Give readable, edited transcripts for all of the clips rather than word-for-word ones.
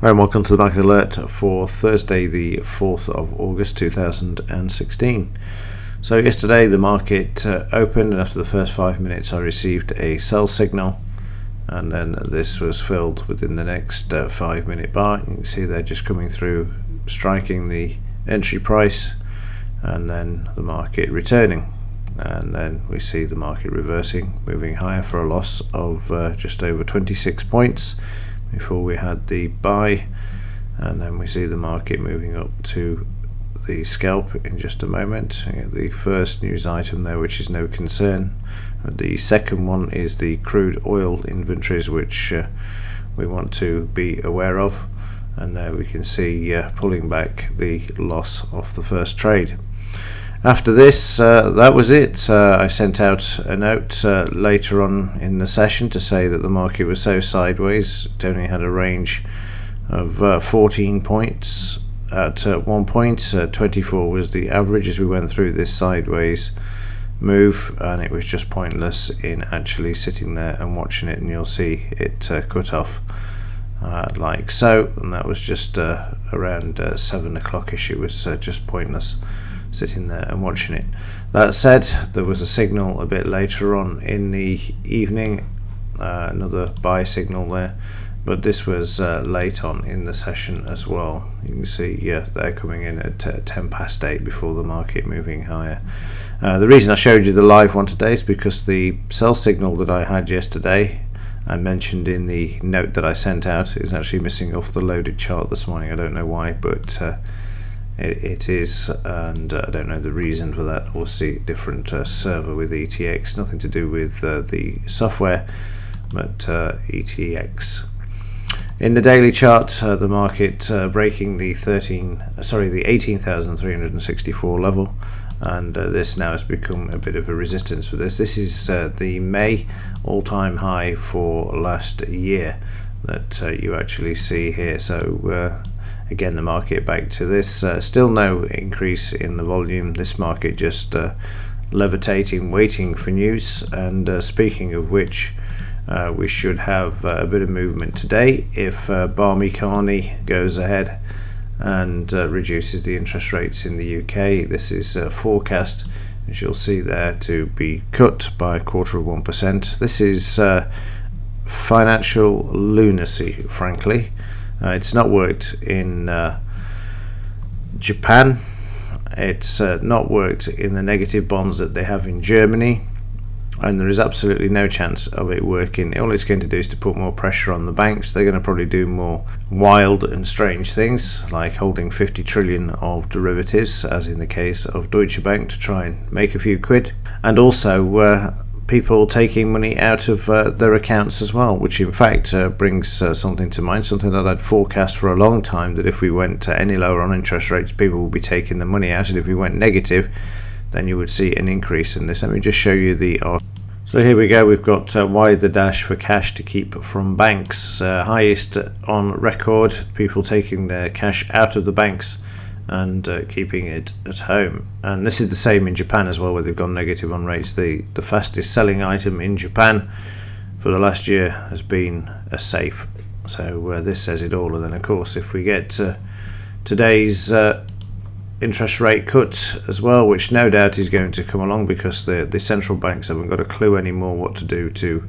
Hi and welcome to the Market Alert for Thursday the 4th of August 2016. So yesterday the market opened, and after the first 5 minutes I received a sell signal, and then this was filled within the next 5 minute bar. You can see they're just coming through, striking the entry price, and then the market returning, and then we see the market reversing, moving higher for a loss of just over 26 points before we had the buy, and then we see the market moving up to the scalp in just a moment. The first news item there, which is no concern. The second one is the crude oil inventories, which we want to be aware of, and there we can see pulling back the loss off the first trade. After this, that was it. I sent out a note later on in the session to say that the market was so sideways. It only had a range of 14 points at one point. 24 was the average as we went through this sideways move, and it was just pointless in actually sitting there and watching it, and you'll see it cut off like so, and that was just around 7 o'clock-ish. It was just pointless sitting there and watching it. That said, there was a signal a bit later on in the evening, another buy signal there, but this was late on in the session as well. You can see they're coming in at 10 past 8 before the market moving higher. The reason I showed you the live one today is because the sell signal that I had yesterday, I mentioned in the note that I sent out, is actually missing off the loaded chart this morning. I don't know why, but it is, and I don't know the reason for that. Obviously different server with ETX, nothing to do with the software, but ETX. In the daily chart, the market breaking the 18,364 level, and this now has become a bit of a resistance for this. This is the May all-time high for last year that you actually see here. So again, the market back to this, still no increase in the volume. This market just levitating, waiting for news. And speaking of which, we should have a bit of movement today if Barmy-Carney goes ahead and reduces the interest rates in the UK. This is forecast, as you'll see there, to be cut by 0.25%. This is financial lunacy, frankly. It's not worked in Japan. It's not worked in the negative bonds that they have in Germany, and there is absolutely no chance of it working. All it's going to do is to put more pressure on the banks. They're going to probably do more wild and strange things, like holding 50 trillion of derivatives, as in the case of Deutsche Bank, to try and make a few quid, and also people taking money out of their accounts as well, which in fact brings something to mind, something that I'd forecast for a long time, that if we went any lower on interest rates, people will be taking the money out, and if we went negative, then you would see an increase in this. Let me just show you the so here we go. We've got why the dash for cash to keep from banks, highest on record, people taking their cash out of the banks and keeping it at home. And this is the same in Japan as well, where they've gone negative on rates. The fastest selling item in Japan for the last year has been a safe. So this says it all. And then of course, if we get today's interest rate cut as well, which no doubt is going to come along, because the central banks haven't got a clue anymore what to do to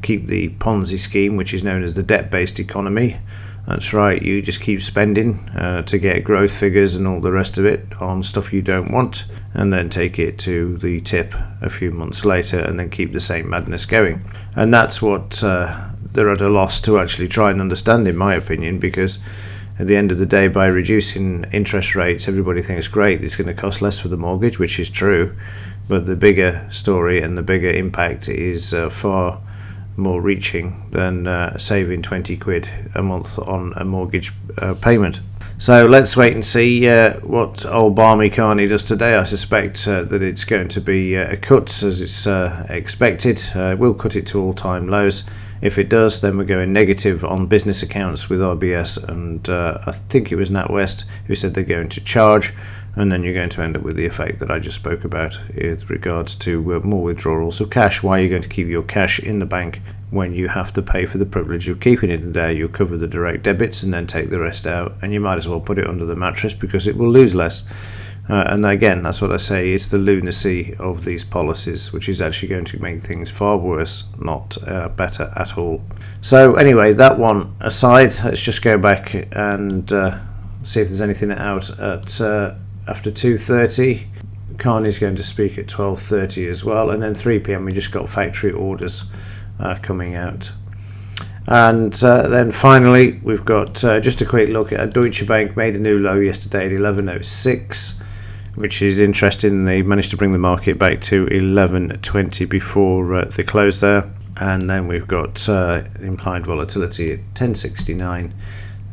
keep the Ponzi scheme, which is known as the debt-based economy. That's right, you just keep spending to get growth figures and all the rest of it on stuff you don't want, and then take it to the tip a few months later, and then keep the same madness going. And that's what they're at a loss to actually try and understand, in my opinion, because at the end of the day, by reducing interest rates, everybody thinks, great, it's going to cost less for the mortgage, which is true, but the bigger story and the bigger impact is far more reaching than saving 20 quid a month on a mortgage payment. So let's wait and see what old Barmy-Carney does today. I suspect that it's going to be a cut, as it's expected. We'll cut it to all-time lows. If it does, then we're going negative on business accounts with RBS, and I think it was NatWest who said they're going to charge and then you're going to end up with the effect that I just spoke about with regards to more withdrawals of cash. Why are you going to keep your cash in the bank when you have to pay for the privilege of keeping it in there? You'll cover the direct debits and then take the rest out, and you might as well put it under the mattress because it will lose less. And again, that's what I say, it's the lunacy of these policies which is actually going to make things far worse, not better at all. So anyway, that one aside, let's just go back and see if there's anything out at after 2:30. Carney's going to speak at 12:30 as well, and then 3 p.m. we just got factory orders coming out. And then finally we've got just a quick look at Deutsche Bank. Made a new low yesterday at 11.06, which is interesting. They managed to bring the market back to 11.20 before the close there. And then we've got implied volatility at 10.69,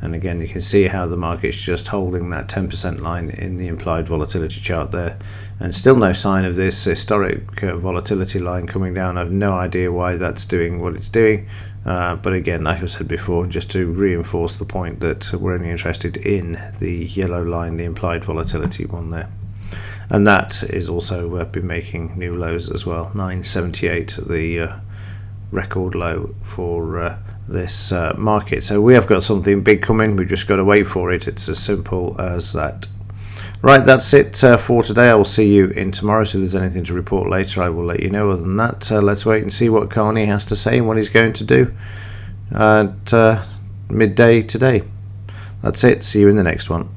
and again you can see how the market's just holding that 10% line in the implied volatility chart there, and still no sign of this historic volatility line coming down. I have no idea why that's doing what it's doing, but again, like I said before, just to reinforce the point that we're only interested in the yellow line, the implied volatility one there. And that is also been making new lows as well. 9.78 the record low for this market. So we have got something big coming. We've just got to wait for it. It's as simple as that. Right, that's it for today. I will see you in tomorrow. So if there's anything to report later, I will let you know. Other than that, let's wait and see what Carney has to say and what he's going to do at midday today. That's it. See you in the next one.